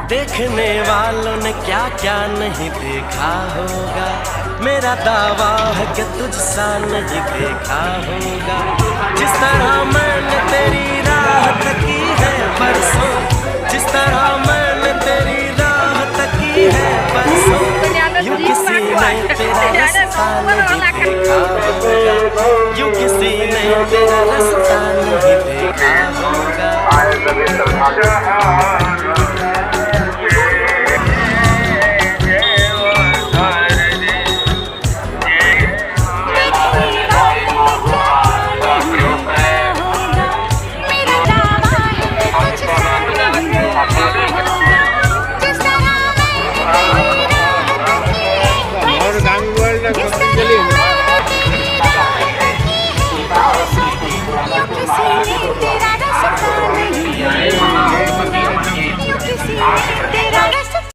देखने वालों ने क्या क्या नहीं देखा होगा। मेरा दावा है कि तुझसा नहीं देखा होगा। जिस तरह मैंने तेरी राह तकी है बरसों, जिस तरह मैंने तेरी राह तकी है बरसों, यूं किसी ने तेरा रास्ता नहीं देखा होगा। यूं किसी ने तेरा रास्ता नहीं देखा होगा। तेरा रास्ता नहीं है,